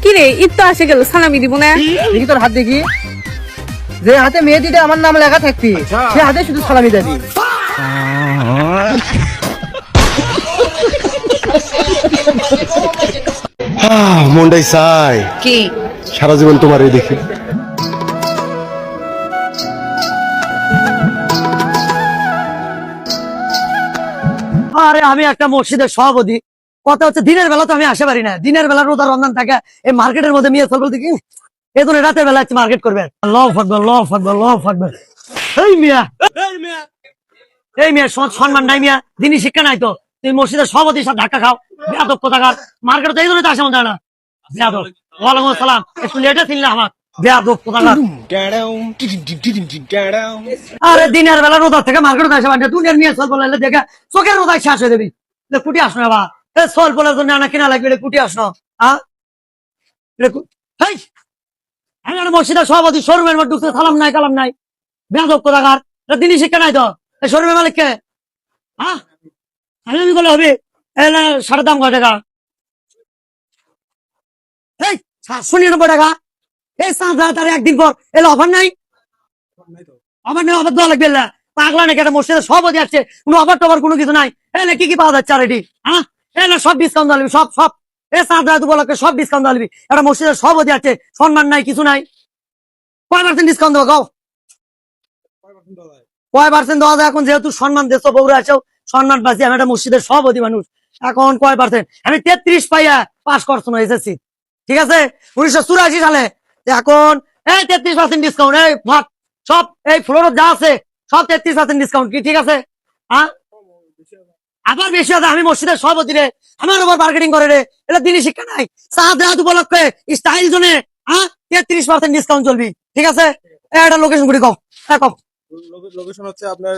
কি রে, ঈদ তো আসে গেল, সালামি দিব না? দেখি তোর হাত দেখি, যে হাতে মেহেদিতে আমার নাম লেখা থাকবি সে হাতে শুধু সালামি দিবি। মনটাই চাই কি সারা জীবন তোমারই দেখি। আরে আমি একটা মসজিদের সভাপতি, কথা হচ্ছে দিনের বেলা তো আমি আসতে পারি না, দিনের বেলা রোজা রমজান থাকে এই মার্কেটের মধ্যে মেয়ে চলবে দেখি, এই জন্য রাতের বেলা মার্কেট করবেন। আল্লাহু আকবার, আল্লাহু আকবার, আল্লাহু আকবার। এই মিয়া, এই মিয়া সম্মান নাই মিয়া, দিনই শিক্ষা নাই তো, তুমি মসজিদের সভাপতির সাথে ধাক্কা খাও, বেয়াদব কোথাকার। মার্কেটে তো এই জন্য তো আসে মনে হয় না, বেয়াদব। ওয়ালাইকুম আসসালাম, একটু লেটে ছিল আমার, বেয়াদব কোথাকার। আরে দিনের বেলা রোজা থেকে মার্কেটে আসে মানে দুনিয়ার মেয়ে চল বলে দেখে চোখের রোজায় শেষ হয়ে দেবি, কুটি আসনো বাবা, চল বলার জন্য আনা কিনা লাগবে, কুটি আসনো। মসজিদের সভাপতি শোরুমের মধ্যে ঢুকতে সালাম নাই কালাম নাই, বেয়াদব কোথাকার। দিনই শিক্ষা নাই তো, শোরুমের মালিককে আমি বলে হবে সাড়ে দাম কয় টাকা? এই 799 টাকা। এই 7 একদিন পর এলো অফার নাই, অফার নেই, অফার দেওয়া লাগবে না। পাগলা নাকি, একটা মসজিদের সভাপতি আসছে, কোনো অফার টফার কোনো কিছু নাই। এলে কি কি পাওয়া যাচ্ছে আর এটি? সব ডিসকাউন্ট দেওয়া লাগবে, সব সব। এই 7 উপলক্ষে সব ডিসকাউন্ট দেওয়া লাগবে। একটা মসজিদের সভাপতি আসছে, সম্মান নাই কিছু নাই, কয় % ডিসকাউন্ট দেবো গাও? কয় % দেওয়া যায় এখন? যেহেতু সম্মান দেশ বউরা আছেও, সম্মান পাচ্ছি, আমি একটা মসজিদের সভাপতি মানুষ, এখন কয় %? আমি 33 পাইয়া পাস করছো না এসেছি, ঠিক আছে, 1984 সালে। এখন এই 33% ডিসকাউন্ট, এই ভাত সব, এই ফ্লোর যা আছে সব 33% ডিসকাউন্ট, কি ঠিক আছে? আবার বেশি আছে, আমি মসজিদের সভাপতি রে, আমার উপর মার্কেটিং করে রে, এটা দিনই শিক্ষা নাই। রাত উপলক্ষে স্টাইল জোনে 33% ডিসকাউন্ট চলবি, ঠিক আছে? একটা লোকেশন গুলি কম। লোকেশন হচ্ছে আপনার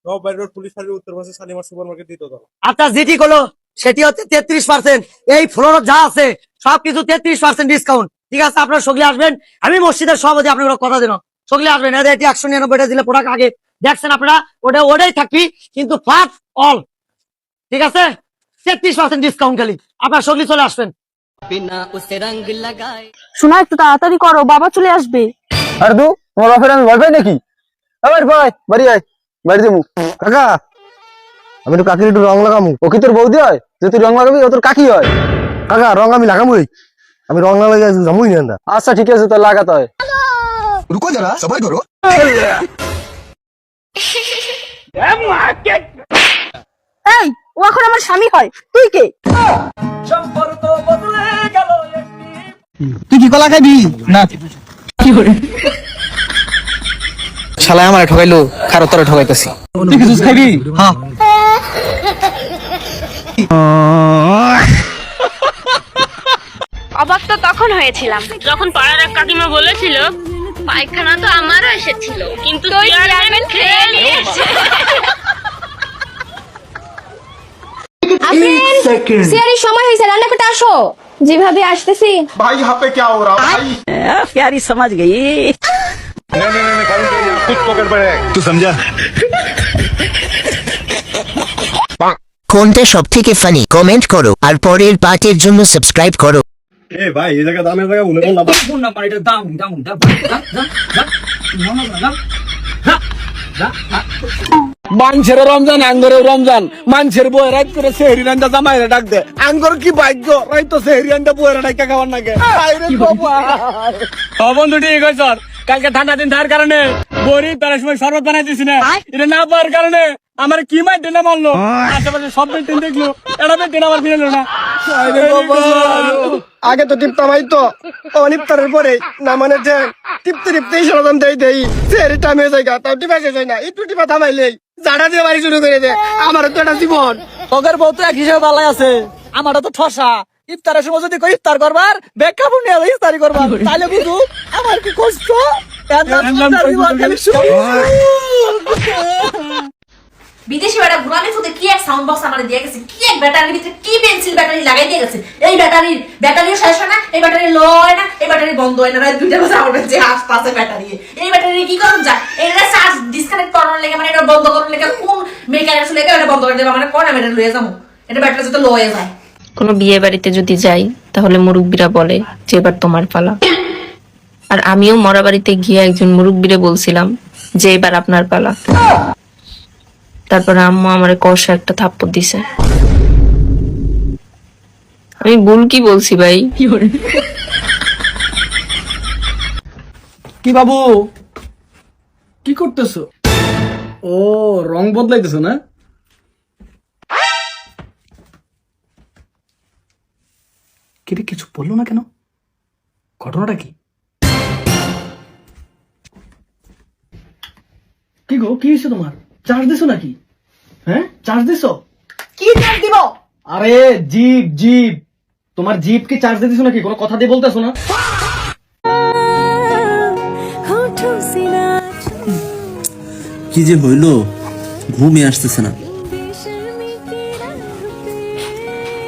নবাবাড়ি রোড, পুলিশ ফাঁড়ির উত্তর পাশে শালিমার সুপার মার্কেট দ্বিতীয় তলা। আচ্ছা যেটি হলো সেটি হচ্ছে 33%, এই ফ্লোর যা আছে সবকিছু 33% ডিসকাউন্ট, ঠিক আছে? আপনারা সগলি আসবেন, আমি মসজিদের সভাপতি, আপনার কথা দিন, সগলি আসবেন। এটি 199 দিলে প্রোডাক্ট আগে দেখছেন আপনারা, ওটাই থাকবি, কিন্তু ফার্স্ট অল, ঠিক আছে? 33% ডিসকাউন্ট খালি, আপনারা সগলি চলে আসবেন। শোনা, একটু তাড়াতাড়ি করো, বাবা চলে আসবে। আর তু তোমার বাপের আমি ভয় পাই নাকি? আমার ভাই বাড়ি আয়, বাড়ি যাবো। কাকা আমি তো কাকির একটু রং লাগামু। ও কি তোর বৌদি হয় যে তুই রং লাগাবি? ও তোর কাকি হয়। কাকা রং আমি লাগামুই, আমি রং না লাগাই যাবই না। আচ্ছা ঠিক আছে, তোর লাগাতে হয়। রুকো যারা, সবাই করো। এই, ও এখন আমার স্বামী হয়, তুই কে? তুই কি কলা খাবি না? কি করে শালা আমার ঠকাইলো, খারো তোরা ঠকাইতেছি। তুই কি জুস খাবি? হ্যাঁ। অবাক তো তখন হয়েছিলাম যখন পাড়ার এক কাকিমা বলেছিল পায়খানা তো আমারও এসেছিল, কিন্তু চেয়ারম্যান খেয়ে নিয়েছে। সিয়ারির সময় হয়েছে, রান্না করতে আসো। যেভাবে আসতেছি ভাই यहाँ पे क्या हो रहा है भाई? प्यारी समझ गई। कुछ पकड़ पड़े तू समझा? কোনটা সব থেকে ফানি কমেন্ট করো, আর পরের পার্টের জন্য সাবস্ক্রাইব করো। ए भाई ये जगह दामेर जगह उन्हें बोलना কোন নাম্বার এটা? দাম দাম দাম মানুষের রমজান, আঙ্গরের রমজান, মানুষের বই রাত করে সেহরি রান্দা জামাইরা ডাক দে। আঙ্গর কি ভাগ্য, রাই তো সেহরি রান্দা বইরা ডাকা খাওয়ার নাগে। বন্ধু ঠিক আছে, কালকে ঠান্ডা দিন থাকার কারণে বড়ি তার সময় শরবত বানাই দিছি না, এটা না পাওয়ার কারণে আমার কি মাই টেনে মারলো, আশেপাশে সব বেটিন দেখলো, এটা বেটিন আমার ফিরে না। আগে তো টিপতাম, হয়তো অনিপ্তারের পরে না মানে যে টিপতে টিপতেই সরঞ্জাম দেই দেই সেরি টাইমে জায়গা তাও টিপা শেষ হয় না, একটু টিপা থামাইলেই জাড়া দিয়ে বাড়ি শুরু করে দে। আমার তো একটা জীবন। তোদের বউ তো এক হিসেবে ভালো আছে, আমারও তো ঠসা। ইফতারের সময় যদি কই ইফতার করবার বেকাবু নিয়ে ইফতারি করবার, তাহলে বুঝু আমার কি কষ্ট। বিদেশি বেটা গুলামি ফুতে কি এক সাউন্ড বক্স আমাদের দিয়ে গেছে, কি এক ব্যাটারির ভিতরে কি পেন্সিল ব্যাটারি লাগাই দিয়ে গেছে। এই ব্যাটারিও শেষ হয় না, এই ব্যাটারি লো হয় না, এই ব্যাটারি বন্ধ হয় না, রাত 2টা বাজে আমার কাছে আসছে ব্যাটারি। এই ব্যাটারি কি করুন যায়, এটা চার্জ ডিসকানেক্ট করানোর লেগে, মানে এটা বন্ধ করানোর লেগে কোন মেকানিক্স লেগে এটা বন্ধ করে দেবে, মানে কোন আমি এটা লয়ে যাবো, এটা ব্যাটারি যাতে লো হয়ে যায়। কোনো বিয়ে বাড়িতে যদি যাই তাহলে মুরব্বীরা বলে যে এবার তোমার পালা, আর আমিও মরা বাড়িতে গিয়ে একজন মুরব্বীরে বলছিলাম যে এবার আপনার পালা। তারপরে আম্মু আমারে কষা একটা থাপ্পড় দিছে। আমি ভুল কি বলছি ভাই? কি বাবু, কি করতেছো? ও, রং বদলাইতেছো না? কিরে, কিছু বললো না কেন? ঘটনাটা কি? কি গো, কি হয়েছে তোমার? চার্জ দিছো নাকি? হ্যাঁ, চার্জ দিছো? কি চাপ দিব? আরে জিপ জিপ, তোমার জিপ কি চার্জ দিছো নাকি? কোনো কথা দিয়ে বলতেছো না? কি যে হইলো, ঘুমই আসতেছে না।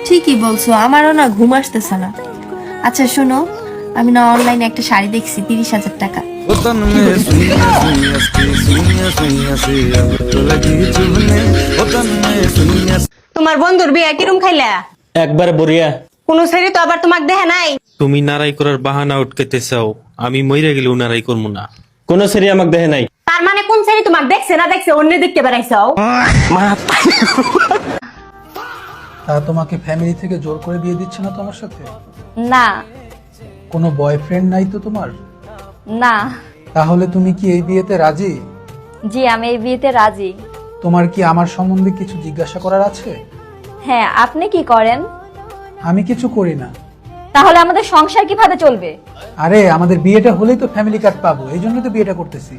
ঠিকই বলছো, আমারও না ঘুম আসতেছে না। আচ্ছা শোনো, আমি না অনলাইনে একটা শাড়ি দেখছি 30,000 টাকা। তোমার বন্ধুর বিয়ে কিরম খাইলা? একবারে বরিয়া। কোন ছেলে তো আবার তোমাকে দেখে নাই। তুমি নারাই করার বাহানা উঠকেতে চাও, আমি মইরা গেলেও নারাই করবো না। কোন সেরি আমাকে দেখে নাই। তার মানে কোন ছেলে তোমাকে দেখছে না দেখছে অন্য দেখতে বেড়াইছাও? তা তোমাকে ফ্যামিলি থেকে জোর করে বিয়ে দিচ্ছে না তো আমার সাথে? না কোনো বয়ফ্রেন্ড নাই তো তোমার? না। তাহলে তুমি কি এই বিয়েতে রাজি? জি, আমি এই বিয়েতে রাজি। তোমার কি আমার সম্বন্ধে কিছু জিজ্ঞাসা করার আছে? হ্যাঁ, আপনি কি করেন? আমি কিছু করি না। তাহলে আমাদের সংসার কিভাবে চলবে? আরে আমাদের বিয়েটা হলেই তো ফ্যামিলি কার্ড পাবো, এই জন্য তো বিয়েটা করতেছি।